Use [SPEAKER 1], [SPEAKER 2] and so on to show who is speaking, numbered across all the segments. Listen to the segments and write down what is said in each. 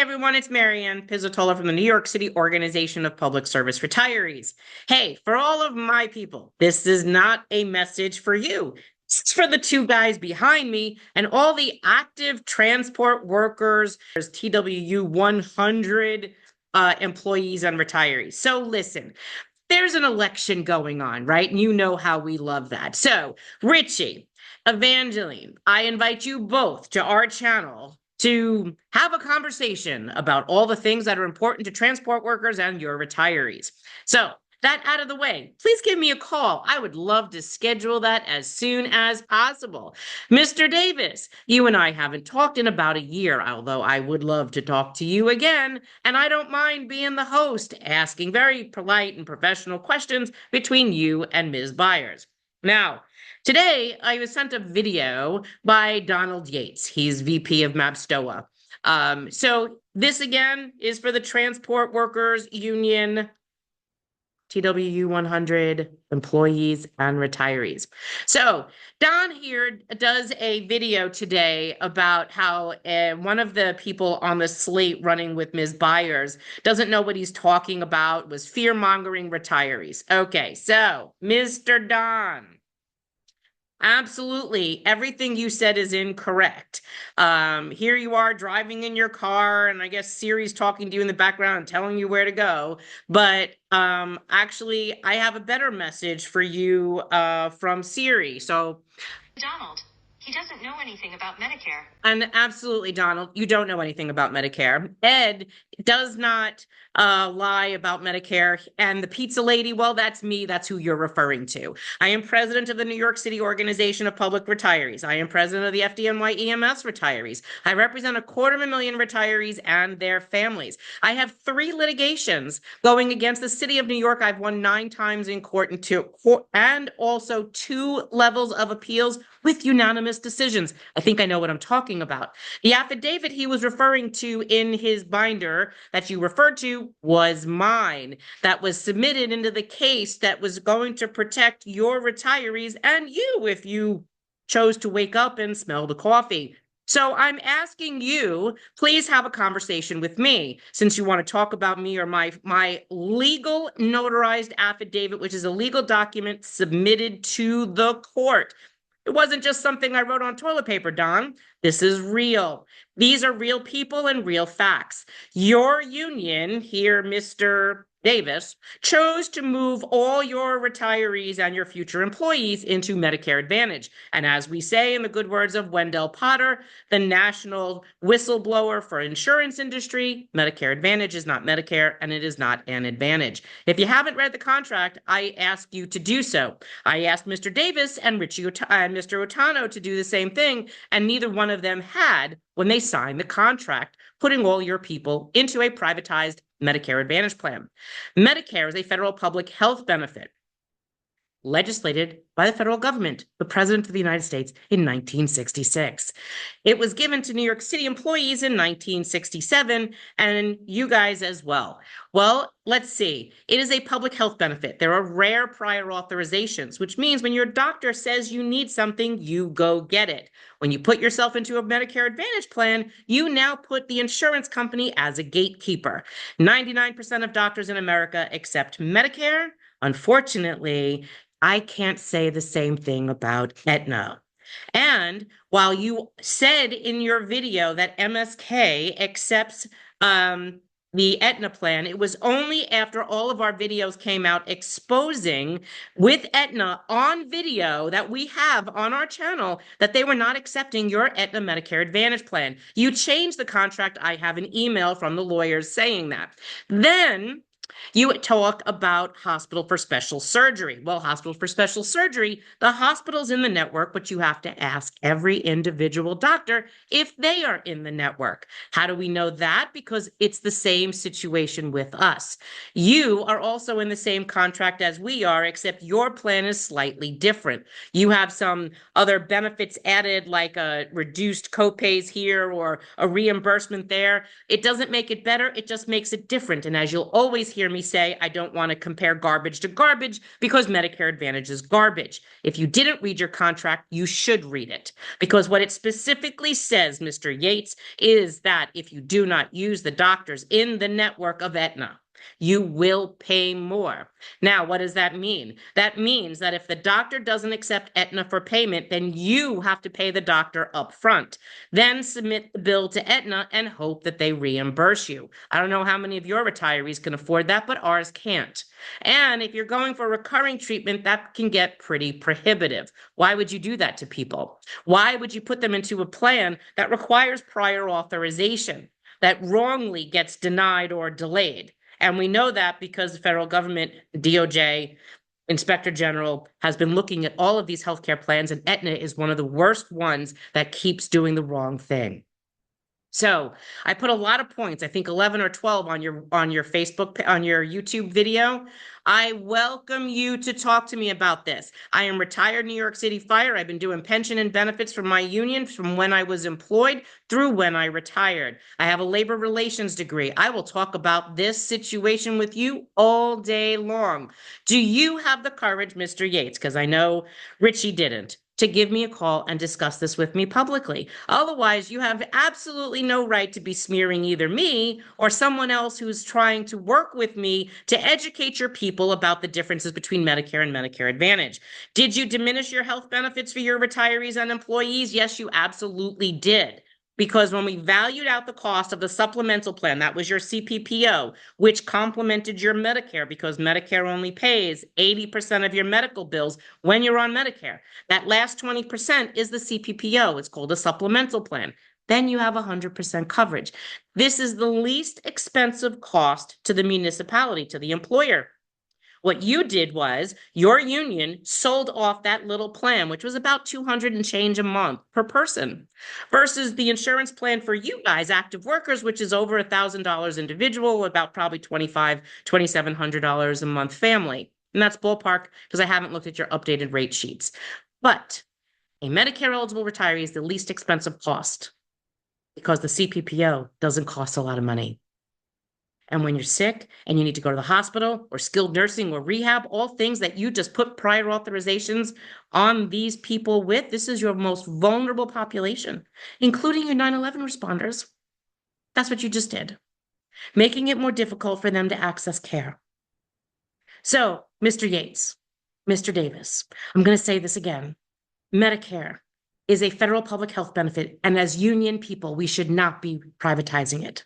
[SPEAKER 1] Hey everyone, it's Marianne Pizzatola from the New York City Organization of Public Service Retirees. Hey, for all of my people, this is not a message for you. This is for the two guys behind me and all the active transport workers, TWU 100 employees and retirees. So listen, there's an election going on, right? And you know how we love that. So, Richie, Evangeline, I invite you both to our channel to have a conversation about all the things that are important to transport workers and your retirees. So, that out of the way, please give me a call. I would love to schedule that as soon as possible. Mr. Davis, you and I haven't talked in about a year, although I would love to talk to you again, and I don't mind being the host, asking very polite and professional questions between you and Ms. Byers. Now, today I was sent a video by Donald Yates. He's VP of MABSTOA. So this again is for the Transport Workers Union, TWU 100 employees and retirees. So Don here does a video today about how one of the people on the slate running with Ms. Byers doesn't know what he's talking about, was fear-mongering retirees. Okay, so Mr. Don. Absolutely. Everything you said is incorrect. Here you are driving in your car, and I guess Siri's talking to you in the background and telling you where to go. But actually, I have a better message for you from Siri. So,
[SPEAKER 2] Donald, he doesn't know anything about Medicare.
[SPEAKER 1] And absolutely, Donald, you don't know anything about Medicare. Ed does not lie about Medicare. And the pizza lady, well, that's me. That's who you're referring to. I am president of the New York City Organization of Public Retirees. I am president of the FDNY EMS retirees. I represent 250,000 retirees and their families. I have 3 litigations going against the city of New York. I've won 9 times in court and also 2 levels of appeals with unanimous decisions. I think I know what I'm talking about. The affidavit he was referring to in his binder that you referred to was mine. That was submitted into the case that was going to protect your retirees and you if you chose to wake up and smell the coffee. So I'm asking you, please have a conversation with me since you want to talk about me or my legal notarized affidavit, which is a legal document submitted to the court. It wasn't just something I wrote on toilet paper, Don. This is real. These are real people and real facts. Your union here, Mr. Davis, chose to move all your retirees and your future employees into Medicare Advantage. And as we say in the good words of Wendell Potter, the national whistleblower for insurance industry, Medicare Advantage is not Medicare and it is not an advantage. If you haven't read the contract, I ask you to do so. I asked Mr. Davis and Mr. Otano to do the same thing, and neither one of them had when they signed the contract, putting all your people into a privatized Medicare Advantage plan. Medicare is a federal public health benefit legislated by the federal government, the President of the United States, in 1966. It was given to New York City employees in 1967, and you guys as well. Well, let's see. It is a public health benefit. There are rare prior authorizations, which means when your doctor says you need something, you go get it. When you put yourself into a Medicare Advantage plan, you now put the insurance company as a gatekeeper. 99% of doctors in America accept Medicare. Unfortunately, I can't say the same thing about Aetna. And while you said in your video that MSK accepts the Aetna plan, it was only after all of our videos came out exposing with Aetna on video that we have on our channel that they were not accepting your Aetna Medicare Advantage plan. You changed the contract. I have an email from the lawyers saying that. Then you talk about hospital for special surgery. Well, hospital for special surgery, the hospital's in the network, but you have to ask every individual doctor if they are in the network. How do we know that? Because it's the same situation with us. You are also in the same contract as we are, except your plan is slightly different. You have some other benefits added, like a reduced copays here or a reimbursement there. It doesn't make it better. It just makes it different. And as you'll always hear hear me say I don't want to compare garbage to garbage because Medicare Advantage is garbage. If you didn't read your contract, you should read it, because what it specifically says, Mr. Yates, is that if you do not use the doctors in the network of Aetna, you will pay more. Now, what does that mean? That means that if the doctor doesn't accept Aetna for payment, then you have to pay the doctor up front. Then submit the bill to Aetna and hope that they reimburse you. I don't know how many of your retirees can afford that, but ours can't. And if you're going for recurring treatment, that can get pretty prohibitive. Why would you do that to people? Why would you put them into a plan that requires prior authorization, that wrongly gets denied or delayed? And we know that because the federal government, DOJ, Inspector General, has been looking at all of these healthcare plans, and Aetna is one of the worst ones that keeps doing the wrong thing. So I put a lot of points, I think 11 or 12 on your Facebook, on your YouTube video. I welcome you to talk to me about this. I am retired New York City Fire. I've been doing pension and benefits from my union from when I was employed through when I retired. I have a labor relations degree. I will talk about this situation with you all day long. Do you have the courage, Mr. Yates, because I know Richie didn't, to give me a call and discuss this with me publicly? Otherwise, you have absolutely no right to be smearing either me or someone else who's trying to work with me to educate your people about the differences between Medicare and Medicare Advantage. Did you diminish your health benefits for your retirees and employees? Yes, you absolutely did. Because when we valued out the cost of the supplemental plan, that was your CPPO, which complemented your Medicare, because Medicare only pays 80% of your medical bills when you're on Medicare. That last 20% is the CPPO. It's called a supplemental plan. Then you have 100% coverage. This is the least expensive cost to the municipality, to the employer. What you did was your union sold off that little plan, which was about 200 and change a month per person, versus the insurance plan for you guys, active workers, which is over $1,000 individual, about probably $2,500, $2,700 a month family. And that's ballpark because I haven't looked at your updated rate sheets. But a Medicare eligible retiree is the least expensive cost because the CPPO doesn't cost a lot of money. And when you're sick and you need to go to the hospital or skilled nursing or rehab, all things that you just put prior authorizations on these people with, this is your most vulnerable population, including your 9/11 responders. That's what you just did, making it more difficult for them to access care. So, Mr. Yates, Mr. Davis, I'm going to say this again. Medicare is a federal public health benefit, and as union people, we should not be privatizing it.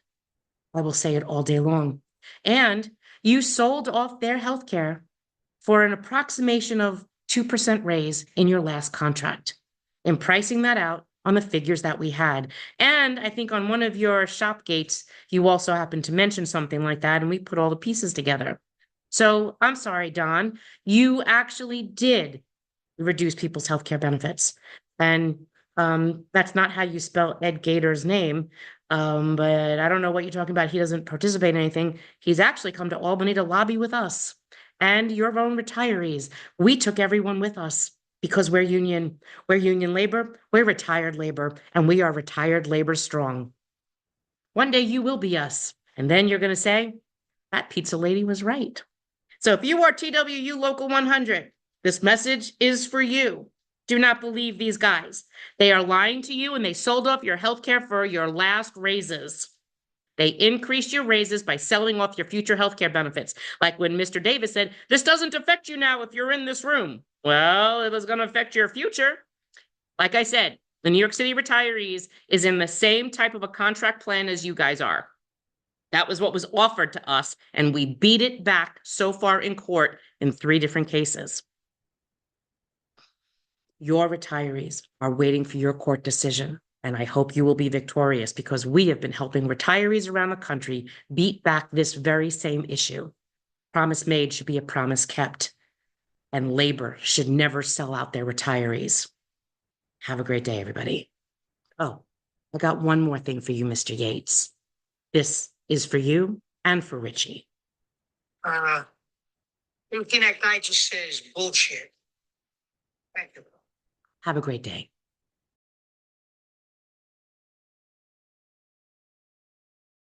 [SPEAKER 1] I will say it all day long. And you sold off their health care for an approximation of 2% raise in your last contract, in pricing that out on the figures that we had. And I think on one of your shop gates, you also happened to mention something like that, and we put all the pieces together. So I'm sorry, Don, you actually did reduce people's healthcare benefits. And that's not how you spell Ed Gator's name. But I don't know what you're talking about. He doesn't participate in anything. He's actually come to Albany to lobby with us and your own retirees. We took everyone with us because we're union labor, we're retired labor, and we are retired labor strong. One day you will be us. And then you're going to say, that pizza lady was right. So if you are TWU Local 100, this message is for you. Do not believe these guys. They are lying to you, and they sold off your health care for your last raises. They increased your raises by selling off your future health care benefits. Like when Mr. Davis said, this doesn't affect you now if you're in this room. Well, it was going to affect your future. Like I said, the New York City retirees is in the same type of a contract plan as you guys are. That was what was offered to us, and we beat it back so far in court in 3 different cases. Your retirees are waiting for your court decision, and I hope you will be victorious, because we have been helping retirees around the country beat back this very same issue. Promise made should be a promise kept, and labor should never sell out their retirees. Have a great day, everybody. Oh, I got one more thing for you, Mr. Yates. This is for you and for Richie.
[SPEAKER 3] Everything that guy just says bullshit. Thank you.
[SPEAKER 1] Have a great day.